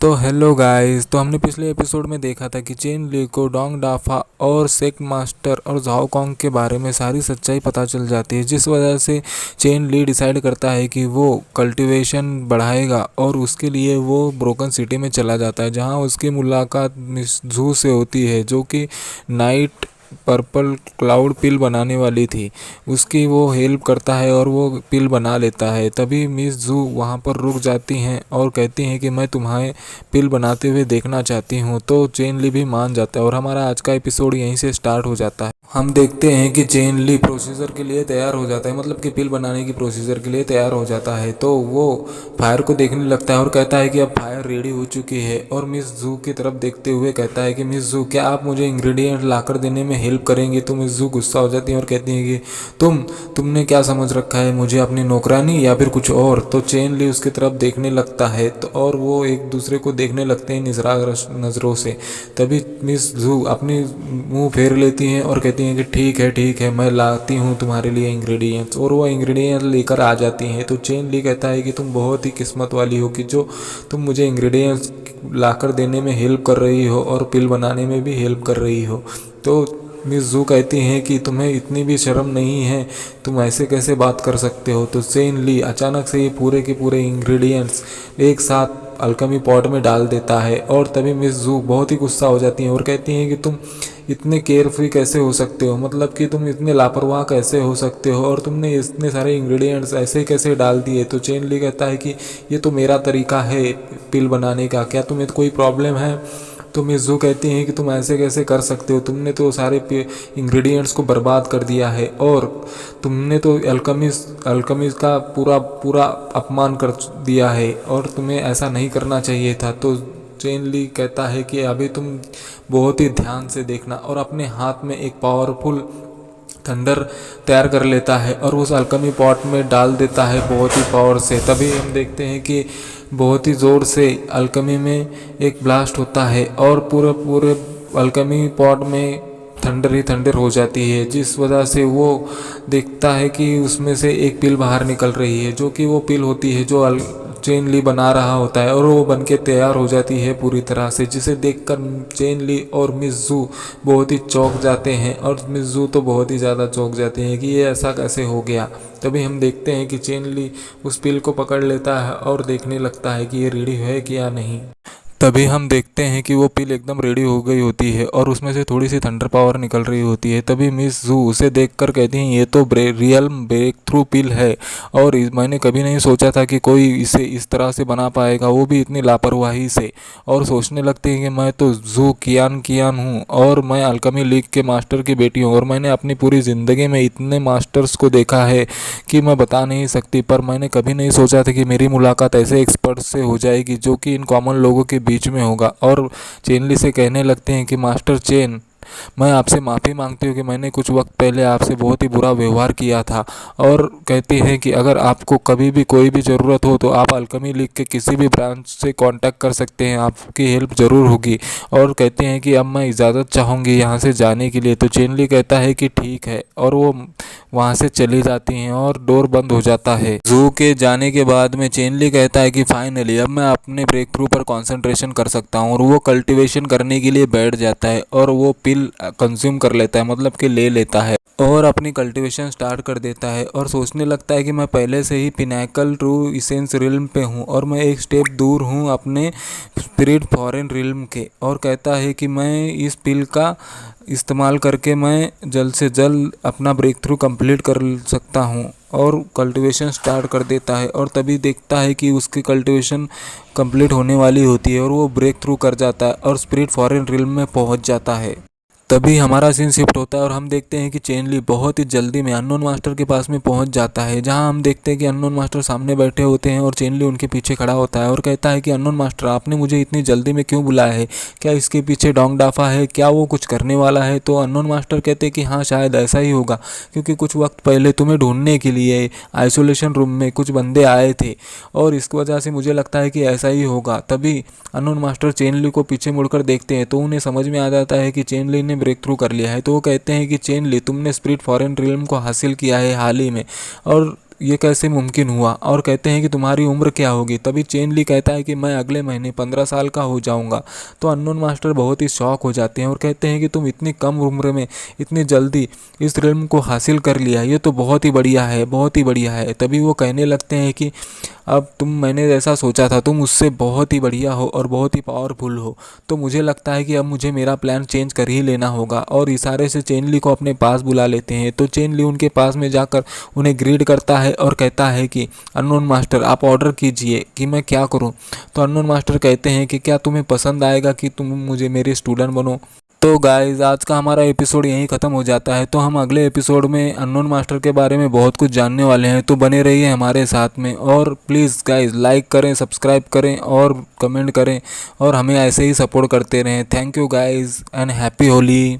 तो hello guys. तो हमने पिछले एपिसोड में देखा था कि चेन ली को डोंग डाफा और सेक मास्टर और झाओ कॉन्ग के बारे में सारी सच्चाई पता चल जाती है, जिस वजह से चेन ली डिसाइड करता है कि वो कल्टीवेशन बढ़ाएगा और उसके लिए वो ब्रोकन सिटी में चला जाता है, जहां उसकी मुलाकात मिस जू से होती है, जो कि नाइट पर्पल क्लाउड पिल बनाने वाली थी। उसकी वो हेल्प करता है और वो पिल बना लेता है। तभी मिस जू वहाँ पर रुक जाती हैं और कहती हैं कि मैं तुम्हें पिल बनाते हुए देखना चाहती हूँ। तो चेन ली भी मान जाता है और हमारा आज का एपिसोड यहीं से स्टार्ट हो जाता है। हम देखते हैं कि चेन ली प्रोसीजर के लिए तैयार हो जाता है, मतलब कि पिल बनाने की प्रोसीजर के लिए तैयार हो जाता है। तो वो फायर को देखने लगता है और कहता है कि अब फायर रेडी हो चुकी है, और मिस जू की तरफ देखते हुए कहता है कि मिस जू, क्या आप मुझे इंग्रेडिएंट लाकर देने में हेल्प करेंगे। तो मिस जू गुस्सा हो जाती है और कहती है कि तुमने क्या समझ रखा है, मुझे अपनी नौकरानी या फिर कुछ और। तो चेन ली उसकी तरफ देखने लगता है तो और वो एक दूसरे को देखने लगते हैं नज़रों से। तभी मिस जू अपनी मुंह फेर लेती हैं और कहती हैं कि ठीक है, मैं लाती हूँ तुम्हारे लिए इंग्रेडिएंट्स। और वो इंग्रेडिएंट्स लेकर आ जाती हैं। तो चेन ली कहता है कि तुम बहुत ही किस्मत वाली हो कि जो तुम मुझे इंग्रेडिएंट्स लाकर देने में हेल्प कर रही हो और पिल बनाने में भी हेल्प कर रही हो। तो मिस जू कहती हैं कि तुम्हें इतनी भी शर्म नहीं है, तुम ऐसे कैसे बात कर सकते हो। तो चेन ली अचानक से ये पूरे के पूरे इंग्रेडिएंट्स एक साथ अल्केमी पॉट में डाल देता है। और तभी मिस जू बहुत ही गुस्सा हो जाती हैं और कहती हैं कि तुम इतने केयरफ्री कैसे हो सकते हो, मतलब कि तुम इतने लापरवाह कैसे हो सकते हो, और तुमने इतने सारे इंग्रेडिएंट्स ऐसे कैसे डाल दिए। तो चेन ली कहता है कि ये तो मेरा तरीका है पिल बनाने का, क्या तुम्हें कोई प्रॉब्लम है। तो मिस जू कहती हैं कि तुम ऐसे कैसे कर सकते हो, तुमने तो सारे इंग्रेडिएंट्स को बर्बाद कर दिया है और तुमने तो अल्केमिस्ट का पूरा पूरा अपमान कर दिया है और तुम्हें ऐसा नहीं करना चाहिए था। तो चेन ली कहता है कि अभी तुम बहुत ही ध्यान से देखना, और अपने हाथ में एक पावरफुल थंडर तैयार कर लेता है और उस अल्केमी पॉट में डाल देता है बहुत ही पावर से। तभी हम देखते हैं कि बहुत ही ज़ोर से अल्केमी में एक ब्लास्ट होता है और पूरे पूरे अल्केमी पॉट में थंडर ही थंडर हो जाती है, जिस वजह से वो देखता है कि उसमें से एक पिल बाहर निकल रही है, जो कि वो पिल होती है जो चेन ली बना रहा होता है, और वो बन के तैयार हो जाती है पूरी तरह से, जिसे देखकर चेन ली और मिस जू बहुत ही चौंक जाते हैं। और मिस जू तो बहुत ही ज़्यादा चौंक जाते हैं कि ये ऐसा कैसे हो गया। तभी हम देखते हैं कि चेन ली उस पिल को पकड़ लेता है और देखने लगता है कि ये रेडी है कि या नहीं। तभी हम देखते हैं कि वो पिल एकदम रेडी हो गई होती है और उसमें से थोड़ी सी थंडर पावर निकल रही होती है। तभी मिस जू उसे देखकर कहती हैं, ये तो रियल ब्रेक थ्रू पिल है, और मैंने कभी नहीं सोचा था कि कोई इसे इस तरह से बना पाएगा, वो भी इतनी लापरवाही से। और सोचने लगते हैं कि मैं तो जू कियान कियान हूँ और मैं अल्केमी लीग के मास्टर की बेटी हूँ, और मैंने अपनी पूरी ज़िंदगी में इतने मास्टर्स को देखा है कि मैं बता नहीं सकती, पर मैंने कभी नहीं सोचा था कि मेरी मुलाकात ऐसे एक्सपर्ट से हो जाएगी जो कि इन कॉमन लोगों के बीच में होगा। और चेनली से कहने लगते हैं कि मास्टर चेन, मैं आपसे माफ़ी मांगती हूँ कि मैंने कुछ वक्त पहले आपसे बहुत ही बुरा व्यवहार किया था। और कहती हैं कि अगर आपको कभी भी कोई भी ज़रूरत हो तो आप अल्केमी लीग के किसी भी ब्रांच से कांटेक्ट कर सकते हैं, आपकी हेल्प ज़रूर होगी। और कहते हैं कि अब मैं इजाज़त चाहूँगी यहाँ से जाने के लिए। तो चेनली कहता है कि ठीक है, और वो वहाँ से चली जाती हैं और डोर बंद हो जाता है। जू के जाने के बाद में चेनली कहता है कि फाइनली अब मैं अपने ब्रेक थ्रू पर कंसंट्रेशन कर सकता हूँ, और वो कल्टीवेशन करने के लिए बैठ जाता है और वो पिल कंज्यूम कर लेता है, मतलब कि ले लेता है और अपनी कल्टीवेशन स्टार्ट कर देता है। और सोचने लगता है कि मैं पहले से ही पिनाकल ट्रू इसेंस रिल्म पे हूँ और मैं एक स्टेप दूर हूँ अपने स्पिरिट फॉरेन रिल्म के। और कहता है कि मैं इस पिल का इस्तेमाल करके मैं जल्द से जल्द अपना ब्रेक थ्रू कंप्लीट कर सकता हूँ, और कल्टीवेशन स्टार्ट कर देता है। और तभी देखता है कि उसकी कल्टीवेशन कंप्लीट होने वाली होती है और वो ब्रेक थ्रू कर जाता है और स्पिरिट फॉरेन रिल्म में पहुँच जाता है। तभी हमारा सीन शिफ्ट होता है और हम देखते हैं कि चेन ली बहुत ही जल्दी में अननोन मास्टर के पास में पहुंच जाता है, जहां हम देखते हैं कि अननोन मास्टर सामने बैठे होते हैं और चेन ली उनके पीछे खड़ा होता है और कहता है कि अननोन मास्टर, आपने मुझे इतनी जल्दी में क्यों बुलाया है, क्या इसके पीछे डोंग डाफा है, क्या वो कुछ करने वाला है। तो अननोन मास्टर कहते हैं कि हाँ, शायद ऐसा ही होगा, क्योंकि कुछ वक्त पहले तुम्हें ढूंढने के लिए आइसोलेशन रूम में कुछ बंदे आए थे और इस वजह से मुझे लगता है कि ऐसा ही होगा। तभी अननोन मास्टर चेन ली को पीछे मुड़कर देखते हैं तो उन्हें समझ में आ जाता है कि चेन ली ने ब्रेक थ्रू कर लिया है। तो वो कहते हैं कि चेन ली, तुमने स्पिरिट फॉरेन रिल्म को हासिल किया है हाल ही में, और ये कैसे मुमकिन हुआ, और कहते हैं कि तुम्हारी उम्र क्या होगी। तभी चेन ली कहता है कि मैं अगले महीने 15 साल का हो जाऊंगा। तो अननोन मास्टर बहुत ही शॉक हो जाते हैं और कहते हैं कि तुम इतनी कम उम्र में इतनी जल्दी इस रिल्म को हासिल कर लिया, ये तो बहुत ही बढ़िया है, बहुत ही बढ़िया है। तभी वो कहने लगते हैं कि अब मैंने जैसा सोचा था तुम उससे बहुत ही बढ़िया हो और बहुत ही पावरफुल हो, तो मुझे लगता है कि अब मुझे मेरा प्लान चेंज कर ही लेना होगा। और इशारे से चेन ली को अपने पास बुला लेते हैं। तो चेन ली उनके पास में जाकर उन्हें ग्रीड करता है और कहता है कि अननोन मास्टर आप ऑर्डर कीजिए कि मैं क्या करूं। तो अननोन मास्टर कहते हैं कि क्या तुम्हें पसंद आएगा कि तुम मुझे मेरे स्टूडेंट बनो। तो गाइज आज का हमारा एपिसोड यहीं ख़त्म हो जाता है। तो हम अगले एपिसोड में अननोन मास्टर के बारे में बहुत कुछ जानने वाले हैं, तो बने रहिए हमारे साथ में। और प्लीज़ गाइज लाइक करें, सब्सक्राइब करें और कमेंट करें और हमें ऐसे ही सपोर्ट करते रहें। Thank you guys and happy Holi.